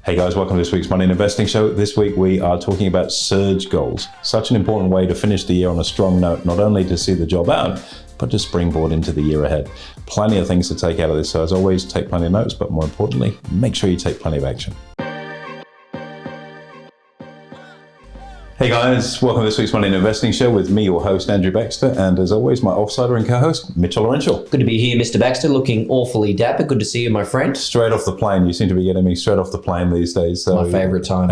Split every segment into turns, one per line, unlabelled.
Hey guys, welcome to this week's Money and Investing Show. This week we are talking about surge goals. Such an important way to finish the year on a strong note, not only to see the job out, but to springboard into the year ahead. Plenty of things to take out of this. So as always, take plenty of notes, but more importantly, make sure you take plenty of action. Hey guys, welcome to this week's Money and Investing Show with me, your host, Andrew Baxter, and as always, my offsider and co-host, Mitch Olarenshaw.
Good to be here, Mr. Baxter, looking awfully dapper. Good to see you, my friend.
Straight off the plane. You seem to be getting me straight off the plane these days. So.
My favourite time.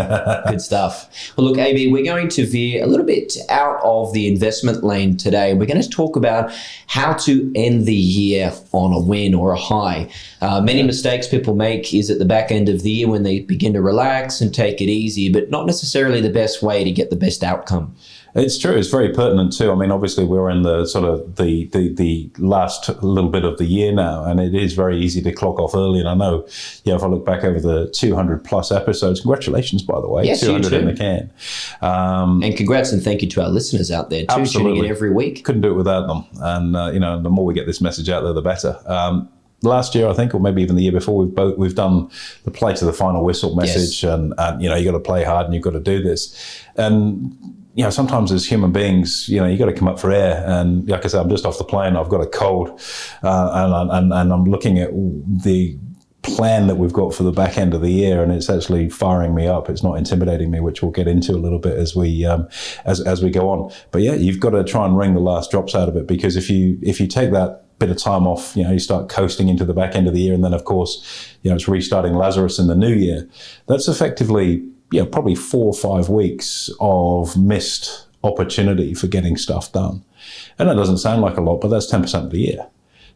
Good stuff. Well, look, AB, we're going to veer a little bit out of the investment lane today. We're going to talk about how to end the year on a win or a high. Many mistakes people make is at the back end of the year when they begin to relax and take it easy, but not necessarily the best way to get the best outcome.
It's true. It's very pertinent too. I mean, obviously we're in the sort of the last little bit of the year now, and it is very easy to clock off early. And I know, if I look back over the 200 plus episodes, congratulations, by the way,
yes,
200 in the can.
And congrats and thank you to our listeners out there too,
absolutely.
Tuning in every week.
Couldn't do it without them. And the more we get this message out there, the better. Last year, I think, or maybe even the year before, we've done the play to the final whistle message, yes. and you got to play hard and you've got to do this. And sometimes as human beings, you got to come up for air. And like I said, I'm just off the plane. I've got a cold, and I'm looking at the plan that we've got for the back end of the year, and it's actually firing me up. It's not intimidating me, which we'll get into a little bit as we as we go on. But yeah, you've got to try and wring the last drops out of it, because if you take that bit of time off, you start coasting into the back end of the year, and then of course, it's restarting Lazarus in the new year. That's effectively, probably 4 or 5 weeks of missed opportunity for getting stuff done. And that doesn't sound like a lot, but that's 10% of the year.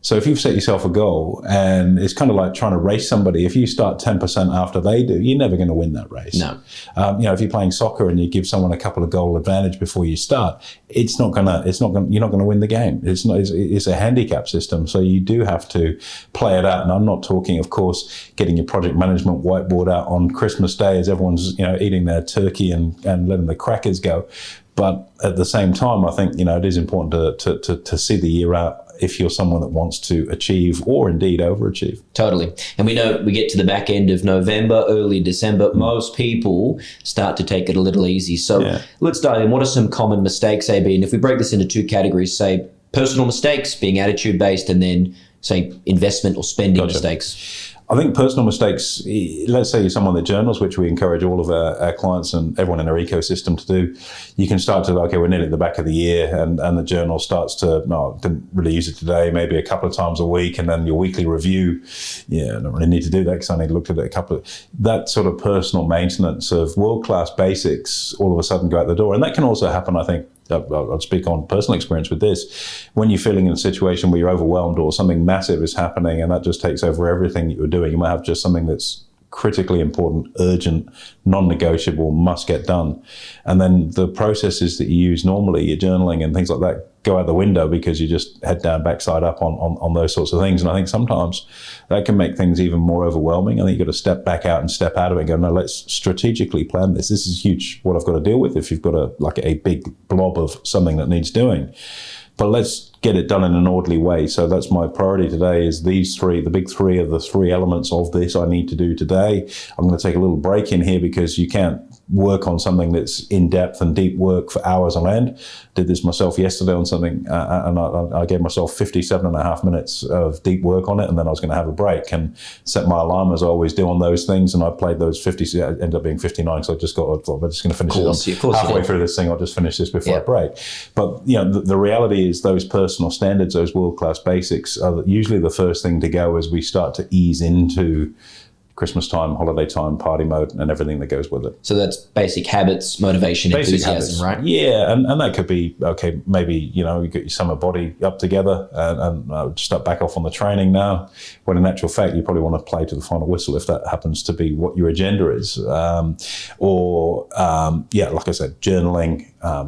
So if you've set yourself a goal, and it's kind of like trying to race somebody, if you start 10% after they do, you're never going to win that race.
No.
If you're playing soccer and you give someone a couple of goal advantage before you start, you're not going to win the game. It's a handicap system. So you do have to play it out. And I'm not talking, of course, getting your project management whiteboard out on Christmas Day as everyone's, eating their turkey and letting the crackers go. But at the same time, I think, it is important to see the year out if you're someone that wants to achieve or indeed overachieve.
Totally. And we know we get to the back end of November, early December, most people start to take it a little easy. So Let's dive in. What are some common mistakes, AB? And if we break this into 2 categories, say personal mistakes being attitude-based, and then say investment or spending mistakes.
I think personal mistakes, let's say you're someone that journals, which we encourage all of our clients and everyone in our ecosystem to do. You can start to, we're nearly at the back of the year, and the journal starts to, no, didn't really use it today, maybe a couple of times a week, and then your weekly review, I don't really need to do that because I need to look at it that sort of personal maintenance of world-class basics all of a sudden go out the door. And that can also happen, I think, I'll speak on personal experience with this. When you're feeling in a situation where you're overwhelmed or something massive is happening and that just takes over everything that you're doing, you might have just something that's critically important, urgent, non-negotiable, must get done. And then the processes that you use normally, your journaling and things like that, go out the window because you just head down, backside up on those sorts of things. And I think sometimes that can make things even more overwhelming. I think you've got to step back out and step out of it and go, no, let's strategically plan this. This is huge, what I've got to deal with if you've got a big blob of something that needs doing. But let's get it done in an orderly way. So that's my priority today, is these 3, the big 3 are the 3 elements of this I need to do today. I'm going to take a little break in here because you can't work on something that's in depth and deep work for hours on end. Did this myself yesterday on something, and I gave myself 57 and a half minutes of deep work on it, and then I was going to have a break and set my alarm as I always do on those things, and I played those 50, it ended up being 59, so I just thought, I'm just going to finish it. Halfway through this thing, I'll just finish this before I break. But the reality is those personal standards, those world-class basics, are usually the first thing to go as we start to ease into Christmas time, holiday time, party mode, and everything that goes with it.
So that's basic habits, motivation, enthusiasm, right?
Yeah, and that could be, maybe, you get your summer body up together and start back off on the training now, when in actual fact, you probably want to play to the final whistle if that happens to be what your agenda is. Like I said, journaling,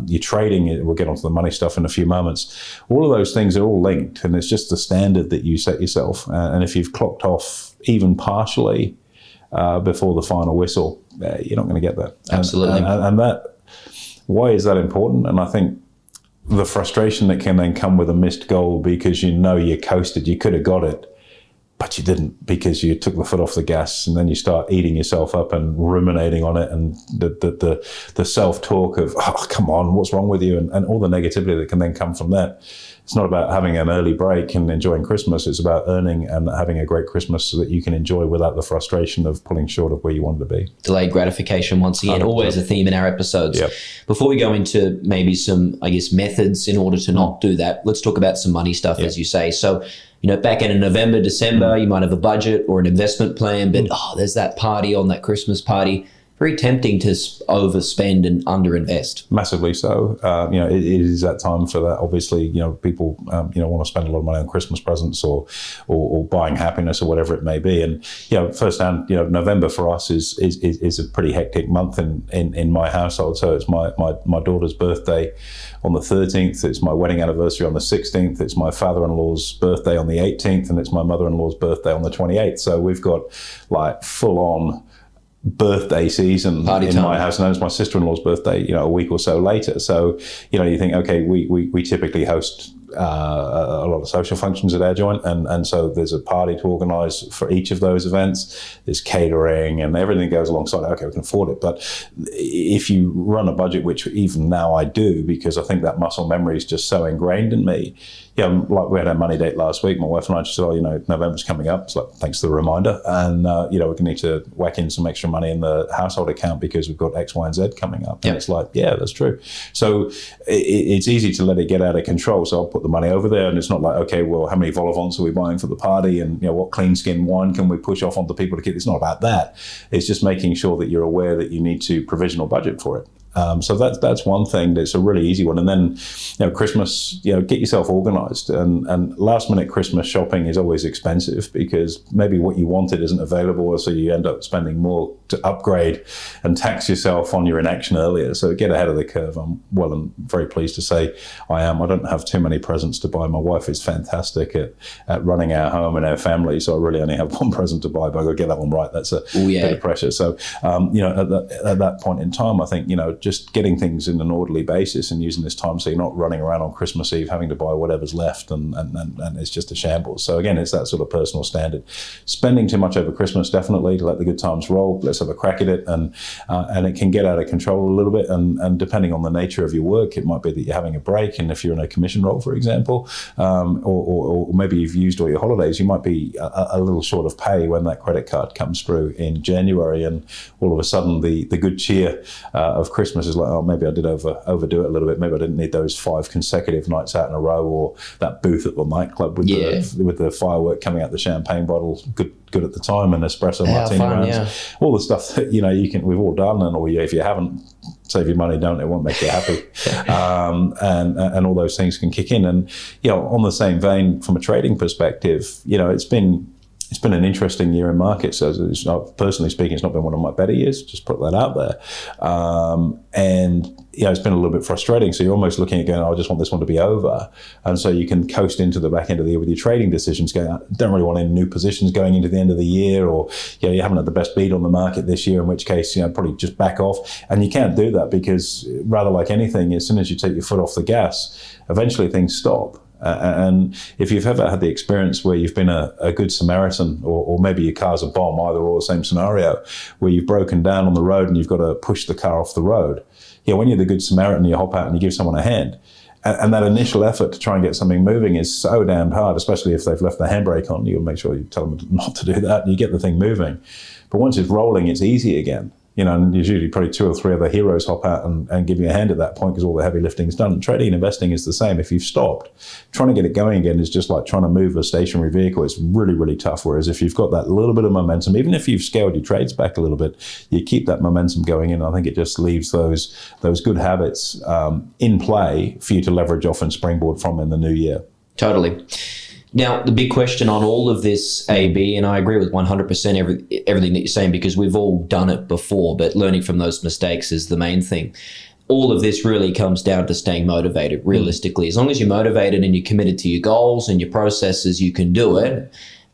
your trading, we'll get onto the money stuff in a few moments. All of those things are all linked, and it's just the standard that you set yourself. And if you've clocked off even partially before the final whistle, you're not going to get that.
Absolutely.
And that, why is that important? And I think the frustration that can then come with a missed goal, because you coasted, you could have got it, but you didn't, because you took the foot off the gas, and then you start eating yourself up and ruminating on it, and the self-talk of, oh, come on, what's wrong with you, and all the negativity that can then come from that. It's not about having an early break and enjoying Christmas. It's about earning and having a great Christmas so that you can enjoy without the frustration of pulling short of where you wanted to be.
Delayed gratification, once again, 100%. Always a theme in our episodes.
Yep.
Before we go into maybe some, I guess, methods in order to not do that, let's talk about some money stuff, as you say. So, back in November, December, you might have a budget or an investment plan, but there's that party on that Christmas party. Very tempting to overspend and underinvest.
Massively so. It is that time for that. Obviously, people, want to spend a lot of money on Christmas presents or buying happiness or whatever it may be. And, firsthand, November for us is a pretty hectic month in my household. So it's my daughter's birthday on the 13th. It's my wedding anniversary on the 16th. It's my father-in-law's birthday on the 18th. And it's my mother-in-law's birthday on the 28th. So we've got like full on birthday season
Party
in
time.
my house, and then it's my sister-in-law's birthday, a week or so later. So, you think, okay, we typically host a lot of social functions at our joint, and so there's a party to organise for each of those events. There's catering and everything goes alongside. Okay, we can afford it, but if you run a budget, which even now I do, because I think that muscle memory is just so ingrained in me. Like we had our money date last week. My wife and I just said, November's coming up. It's like, thanks for the reminder. And, we're going to need to whack in some extra money in the household account because we've got X, Y, and Z coming up. And it's like, yeah, that's true. So it's easy to let it get out of control. So I'll put the money over there, and it's not like, okay, well, how many vol-au-vents are we buying for the party? And, what clean skin wine can we push off onto people to keep? It's not about that. It's just making sure that you're aware that you need to provisional budget for it. So that's one thing that's a really easy one. And then, Christmas, get yourself organized. And last minute Christmas shopping is always expensive because maybe what you wanted isn't available. So you end up spending more to upgrade and tax yourself on your inaction earlier. So get ahead of the curve. I'm very pleased to say I am. I don't have too many presents to buy. My wife is fantastic at running our home and our family. So I really only have one present to buy, but I've got to get that one right. That's a bit of pressure. So, at that point in time, I think, just getting things in an orderly basis and using this time so you're not running around on Christmas Eve having to buy whatever's left and it's just a shambles. So again, it's that sort of personal standard. Spending too much over Christmas, definitely, to let the good times roll. Let's have a crack at it, and it can get out of control a little bit, and depending on the nature of your work, it might be that you're having a break, and if you're in a commission role, for example, or maybe you've used all your holidays, you might be a little short of pay when that credit card comes through in January, and all of a sudden the good cheer of Christmas is like, oh, maybe I did overdo it a little bit. Maybe I didn't need those 5 consecutive nights out in a row, or that booth at the nightclub with the firework coming out the champagne bottle, good at the time, and espresso martini rounds, all the stuff that we've all done, and or if you haven't, save your money, don't, it won't make you happy. And all those things can kick in. And on the same vein, from a trading perspective, it's been an interesting year in markets. So it's not, personally speaking, it's not been one of my better years. Just put that out there. And it's been a little bit frustrating. So you're almost looking at going, I just want this one to be over. And so you can coast into the back end of the year with your trading decisions going, I don't really want any new positions going into the end of the year, or you haven't had the best beat on the market this year, in which case, probably just back off. And you can't do that because, rather like anything, as soon as you take your foot off the gas, eventually things stop. And if you've ever had the experience where you've been a good Samaritan, or maybe your car's a bomb, either or, the same scenario, where you've broken down on the road and you've got to push the car off the road. When you're the good Samaritan, you hop out and you give someone a hand. And that initial effort to try and get something moving is so damned hard, especially if they've left the handbrake on. You'll make sure you tell them not to do that, and you get the thing moving. But once it's rolling, it's easy again. And there's usually probably 2 or 3 other heroes hop out and give you a hand at that point because all the heavy lifting is done. Trading and investing is the same. If you've stopped, trying to get it going again is just like trying to move a stationary vehicle. It's really, really tough. Whereas if you've got that little bit of momentum, even if you've scaled your trades back a little bit, you keep that momentum going in. I think it just leaves those good habits in play for you to leverage off and springboard from in the new year.
Totally. Now, the big question on all of this, AB, and I agree with 100% everything that you're saying, because we've all done it before, but learning from those mistakes is the main thing. All of this really comes down to staying motivated, realistically. As long as you're motivated and you're committed to your goals and your processes, you can do it.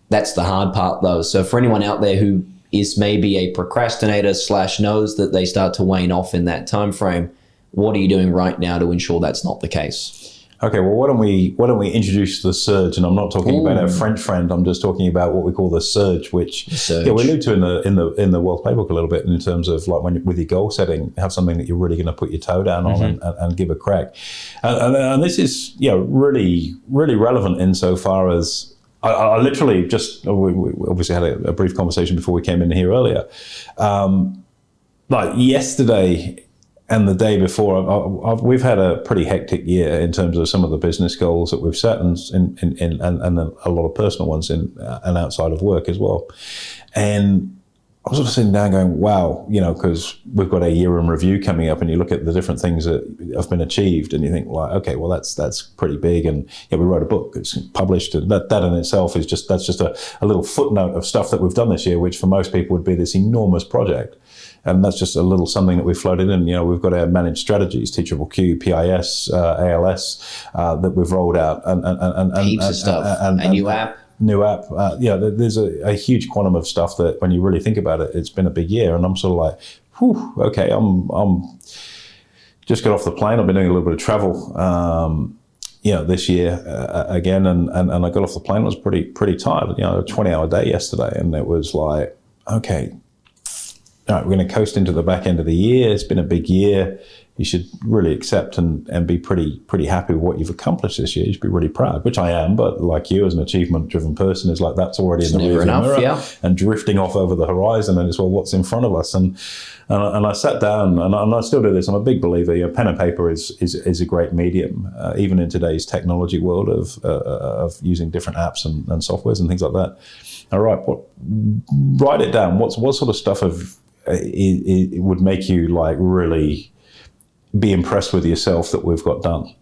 That's the hard part, though. So for anyone out there who is maybe a procrastinator / knows that they start to wane off in that time frame, what are you doing right now to ensure that's not the case?
okay, well, why don't we introduce the surge? And I'm not talking about our French friend. I'm just talking about what we call the surge, which we allude to in the Wealth Playbook a little bit in terms of like when with your goal setting, have something that you're really going to put your toe down on and give a crack. And this is really really relevant insofar as I literally just we obviously had a brief conversation before we came in here earlier. Like yesterday and the day before, we've had a pretty hectic year in terms of some of the business goals that we've set, and a lot of personal ones in and outside of work as well. And I was sort of sitting down going, wow, because we've got a year in review coming up, and you look at the different things that have been achieved, and you think, like, okay, well, that's pretty big. And we wrote a book, it's published, and that in itself is just a little footnote of stuff that we've done this year, which for most people would be this enormous project. And that's just a little something that we floated in. We've got our managed strategies, Teachable Q, PIS, ALS, that we've rolled out, and
heaps of stuff, and a new app.
There's a huge quantum of stuff that when you really think about it, it's been a big year. And I'm sort of like, whew, okay, I'm just got off the plane. I've been doing a little bit of travel, this year again, and I got off the plane. I was pretty tired. A 20-hour day yesterday, and it was like, okay, all right, we're going to coast into the back end of the year. It's been a big year. You should really accept and be pretty happy with what you've accomplished this year. You should be really proud, which I am. But like you, as an achievement-driven person, is like that's already in the rearview mirror and drifting off over the horizon. And it's, well, what's in front of us? And I sat down, and I still do this. I'm a big believer. Pen and paper is a great medium, even in today's technology world of using different apps and softwares and things like that. All right, write it down. What sort of stuff it would make you like really be impressed with yourself that we've got done.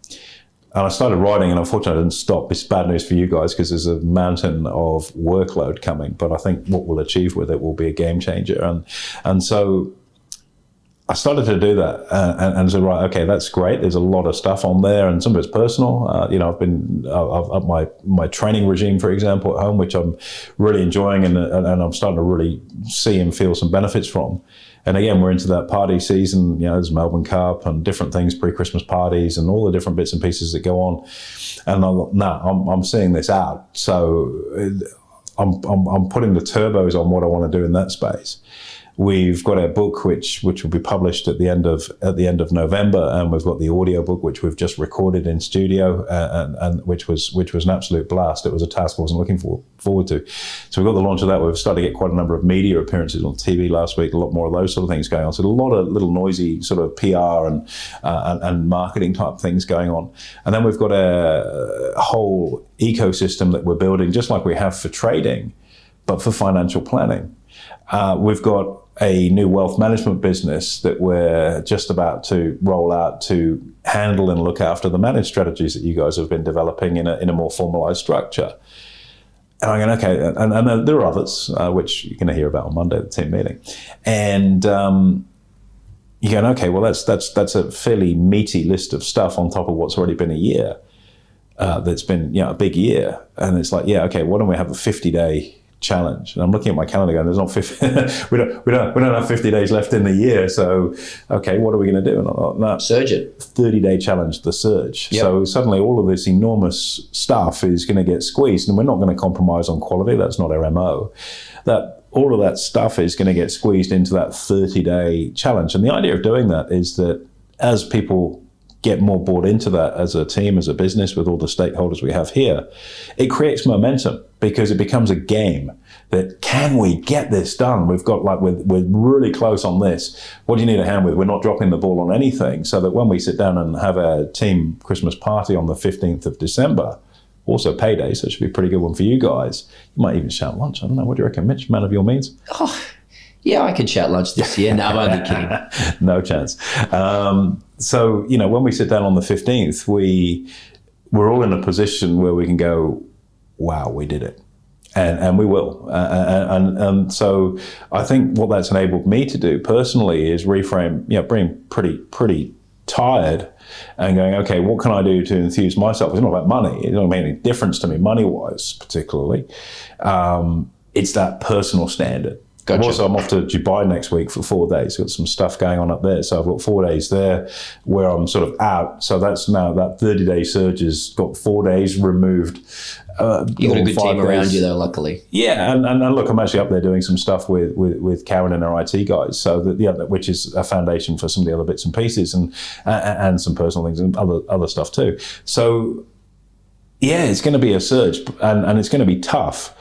And I started writing, and unfortunately I didn't stop. It's bad news for you guys because there's a mountain of workload coming, but I think what we'll achieve with it will be a game changer. And so I started to do that and said, right, okay, that's great. There's a lot of stuff on there, and some of it's personal. I've up my training regime, for example, at home, which I'm really enjoying, and I'm starting to really see and feel some benefits from. And again, we're into that party season. There's Melbourne Cup and different things, pre-Christmas parties, and all the different bits and pieces that go on. And I'm seeing this out. So I'm putting the turbos on what I want to do in that space. We've got our book, which will be published at the end of November, and we've got the audio book, which we've just recorded in studio, and which was an absolute blast. It was a task I wasn't looking forward to. So we've got the launch of that. We've started to get quite a number of media appearances on TV last week. A lot more of those sort of things going on. So a lot of little noisy sort of PR and marketing type things going on. And then we've got a whole ecosystem that we're building, just like we have for trading, but for financial planning. We've got a new wealth management business that we're just about to roll out to handle and look after the managed strategies that you guys have been developing in a more formalized structure. And I'm going, okay, and there are others, which you're going to hear about on Monday at the team meeting. And you're going, okay, well, that's a fairly meaty list of stuff on top of what's already been a year. That's been a big year. And it's like, yeah, okay, why don't we have a 50-day challenge? And I'm looking at my calendar going, there's not 50, we don't have 50 days left in the year. So, okay, what are we going to do? And I'm like, no,
surge it.
30-day challenge, the surge.
Yep.
So suddenly all of this enormous stuff is going to get squeezed, and we're not going to compromise on quality. That's not our MO. That all of that stuff is going to get squeezed into that 30-day challenge. And the idea of doing that is that as people get more bought into that as a team, as a business, with all the stakeholders we have here, it creates momentum because it becomes a game that, can we get this done? We've got we're really close on this. What do you need a hand with? We're not dropping the ball on anything, so that when we sit down and have our team Christmas party on the 15th of December, also payday, so it should be a pretty good one for you guys. You might even shout lunch. I don't know. What do you reckon, Mitch, man of your means?
Oh, yeah, I could shout lunch this year. No, I'm only kidding.
No chance. So, when we sit down on the 15th, we're all in a position where we can go, wow, we did it. And we will. And so I think what that's enabled me to do personally is reframe, being pretty tired and going, okay, what can I do to enthuse myself? It's not about money. It doesn't make any difference to me money-wise, particularly. It's that personal standard.
Gotcha.
I'm off to Dubai next week for 4 days. Got some stuff going on up there. So I've got 4 days there where I'm sort of out. So that's now that 30-day surge has got 4 days removed.
You got a good team around you, though, luckily.
Yeah, and look, I'm actually up there doing some stuff with Karen and our IT guys. So which is a foundation for some of the other bits and pieces and some personal things and other stuff too. So yeah, it's going to be a surge and it's going to be tough.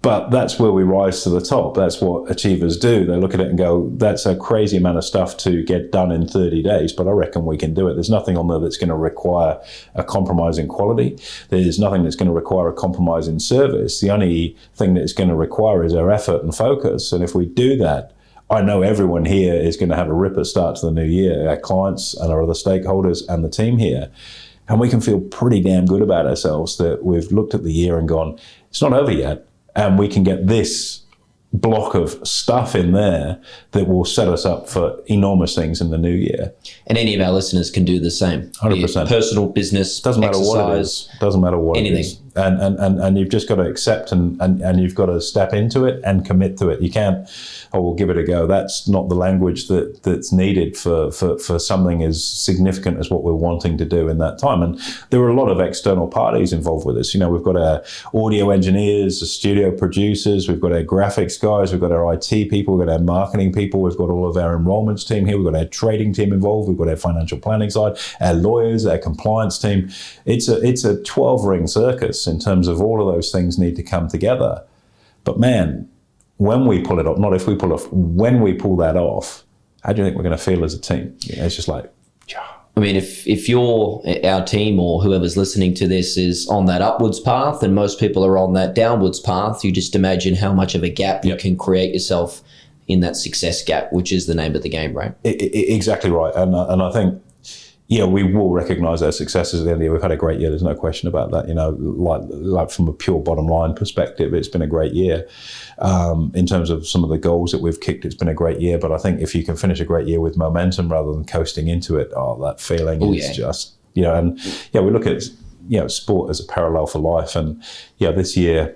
But that's where we rise to the top. That's what achievers do. They look at it and go, that's a crazy amount of stuff to get done in 30 days, but I reckon we can do it. There's nothing on there that's going to require a compromise in quality. There's nothing that's going to require a compromise in service. The only thing that it's going to require is our effort and focus. And if we do that, I know everyone here is going to have a ripper start to the new year, our clients and our other stakeholders and the team here. And we can feel pretty damn good about ourselves that we've looked at the year and gone, it's not over yet. And we can get this block of stuff in there that will set us up for enormous things in the new year.
And any of our listeners can do the same.
100%.
Personal, business,
doesn't matter
exercise,
what it is. Doesn't matter what
anything.
It is. And you've just got to accept and you've got to step into it and commit to it. You can't, we'll give it a go. That's not the language that's needed for something as significant as what we're wanting to do in that time. And there are a lot of external parties involved with this. We've got our audio engineers, the studio producers, we've got our graphics guys, we've got our IT people, we've got our marketing people, we've got all of our enrollments team here, we've got our trading team involved, we've got our financial planning side, our lawyers, our compliance team. It's a 12-ring circus in terms of all of those things need to come together. But man, when we pull it off, not if we pull off, when we pull that off, how do you think we're going to feel as a team? It's just like, yeah.
I mean, if you're our team or whoever's listening to this is on that upwards path and most people are on that downwards path, you just imagine how much of a gap you can create yourself in that success gap, which is the name of the game, right?
Exactly right. And I think, we will recognise our successes at the end of the year. We've had a great year. There's no question about that. Like from a pure bottom line perspective, it's been a great year. In terms of some of the goals that we've kicked, it's been a great year. But I think if you can finish a great year with momentum rather than coasting into it, that feeling is just, and we look at, sport as a parallel for life. And this year,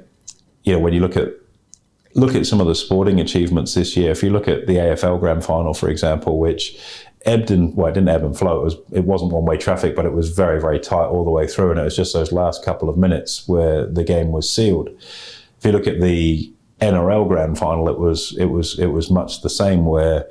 when you look at some of the sporting achievements this year, if you look at the AFL Grand Final, for example, which it didn't ebb and flow. It wasn't one-way traffic, but it was very, very tight all the way through. And it was just those last couple of minutes where the game was sealed. If you look at the NRL Grand Final, it was much the same, where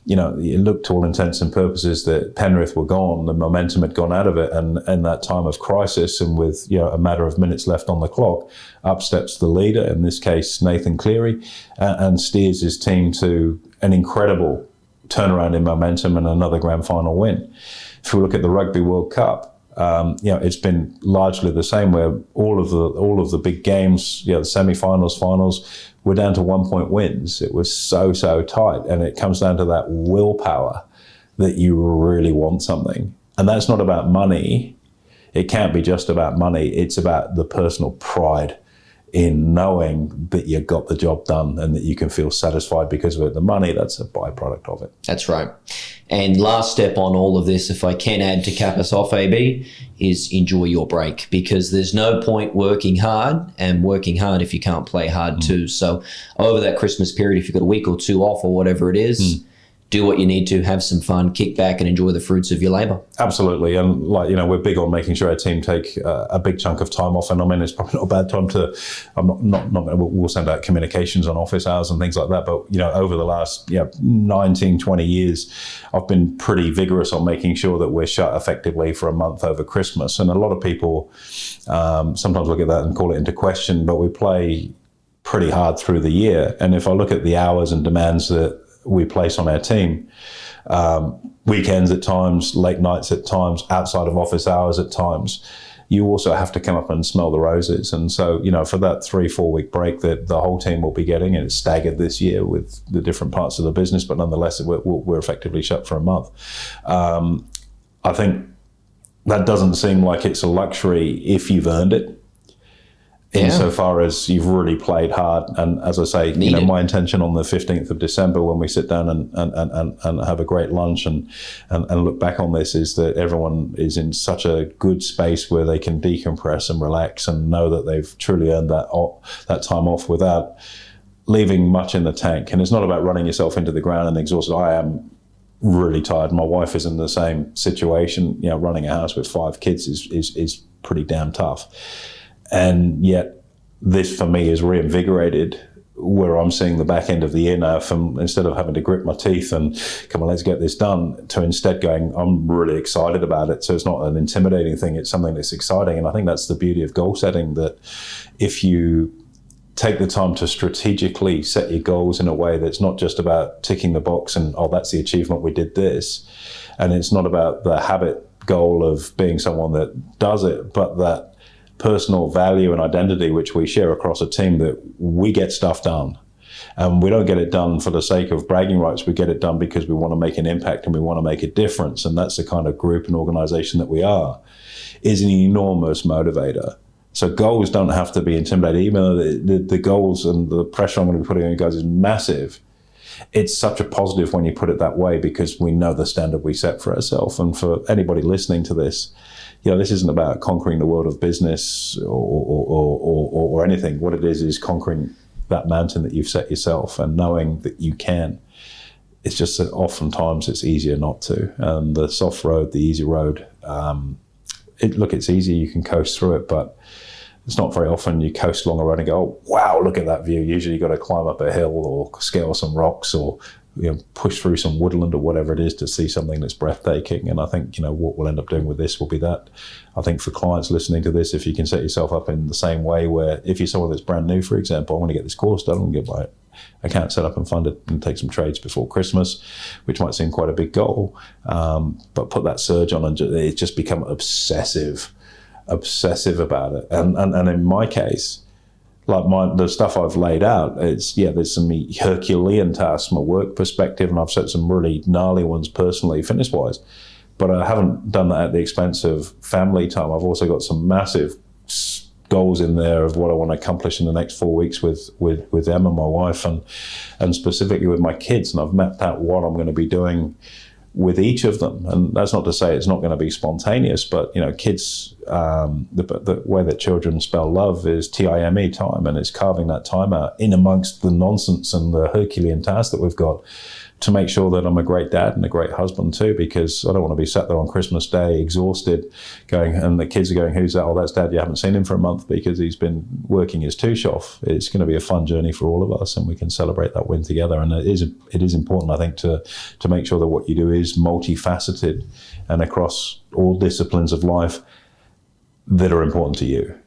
it looked to all intents and purposes that Penrith were gone, the momentum had gone out of it, and in that time of crisis, and with a matter of minutes left on the clock, up steps the leader, in this case Nathan Cleary, and steers his team to an incredible turnaround in momentum and another grand final win. If we look at the Rugby World Cup, it's been largely the same, where all of the big games, the semi-finals, finals, were down to 1-point wins. It was so tight, and it comes down to that willpower that you really want something, and that's not about money. It can't be just about money. It's about the personal pride in knowing that you got the job done and that you can feel satisfied because of it. The money, that's a byproduct of it.
That's right. And last step on all of this, if I can add to cap us off, AB, is enjoy your break, because there's no point working hard if you can't play hard too. So over that Christmas period, if you've got a week or two off or whatever it is, do what you need to, have some fun, kick back and enjoy the fruits of your labor.
Absolutely. And we're big on making sure our team take a big chunk of time off. And I mean, it's probably not a bad time to, we'll send out communications on office hours and things like that. But, over the last 19, 20 years, I've been pretty vigorous on making sure that we're shut effectively for a month over Christmas. And a lot of people sometimes look at that and call it into question, but we play pretty hard through the year. And if I look at the hours and demands that we place on our team, weekends at times, late nights at times, outside of office hours at times, you also have to come up and smell the roses. And so, for that 3-4 week break that the whole team will be getting, and it's staggered this year with the different parts of the business, but nonetheless, we're effectively shut for a month. I think that doesn't seem like it's a luxury if you've earned it. Insofar as you've really played hard. And as I say, my intention on the 15th of December, when we sit down and have a great lunch and look back on this, is that everyone is in such a good space where they can decompress and relax and know that they've truly earned that time off without leaving much in the tank. And it's not about running yourself into the ground and exhausted. I am really tired. My wife is in the same situation. You know, running a house with 5 kids is pretty damn tough. And yet this for me is reinvigorated where I'm seeing the back end of the year now from instead of having to grit my teeth and come on, let's get this done, to instead going, I'm really excited about it. So it's not an intimidating thing. It's something that's exciting. And I think that's the beauty of goal setting, that if you take the time to strategically set your goals in a way that's not just about ticking the box and, oh, that's the achievement, we did this. And it's not about the habit goal of being someone that does it, but that personal value and identity which we share across a team, that we get stuff done. And we don't get it done for the sake of bragging rights. We get it done because we want to make an impact and we want to make a difference. And that's the kind of group and organization that we are, is an enormous motivator. So goals don't have to be intimidating, even though the goals and the pressure I'm going to be putting on you guys is massive. It's such a positive when you put it that way, because we know the standard we set for ourselves. And for anybody listening to this, you know, this isn't about conquering the world of business or anything. What it is conquering that mountain that you've set yourself and knowing that you can. It's just that oftentimes it's easier not to. And the soft road, the easy road, it's easy, you can coast through it, but it's not very often you coast along a road and go, oh, wow, look at that view. Usually you've got to climb up a hill or scale some rocks or push through some woodland or whatever it is to see something that's breathtaking. And I think, what we'll end up doing with this will be that. I think for clients listening to this, if you can set yourself up in the same way where if you're someone that's brand new, for example, I want to get this course done, I'm going to get my account set up and fund it and take some trades before Christmas, which might seem quite a big goal. But put that surge on and it's just become obsessive about it. And in my case, like the stuff I've laid out, there's some Herculean tasks from a work perspective, and I've set some really gnarly ones personally, fitness-wise. But I haven't done that at the expense of family time. I've also got some massive goals in there of what I want to accomplish in the next 4 weeks with Emma, my wife, and specifically with my kids. And I've mapped out what I'm going to be doing with each of them. And that's not to say it's not going to be spontaneous, but kids, the way that children spell love is time, and it's carving that time out in amongst the nonsense and the Herculean task that we've got to make sure that I'm a great dad and a great husband too, because I don't want to be sat there on Christmas Day exhausted and the kids are going, who's that? Oh, that's Dad. You haven't seen him for a month because he's been working his tush off. It's going to be a fun journey for all of us, and we can celebrate that win together. And it is important, I think, to make sure that what you do is multifaceted and across all disciplines of life that are important to you.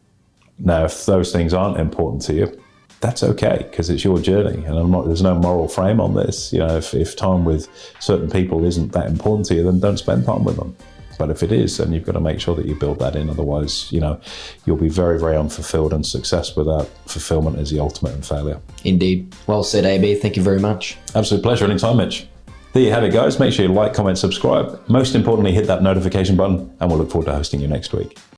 Now, if those things aren't important to you, that's okay, because it's your journey, and there's no moral frame on this. If time with certain people isn't that important to you, then don't spend time with them. But if it is, then you've got to make sure that you build that in. Otherwise, you'll be very, very unfulfilled, and success without fulfillment is the ultimate in failure. Indeed. Well said, AB. Thank you very much. Absolute pleasure. Anytime, Mitch. There you have it, guys. Make sure you like, comment, subscribe. Most importantly, hit that notification button, and we'll look forward to hosting you next week.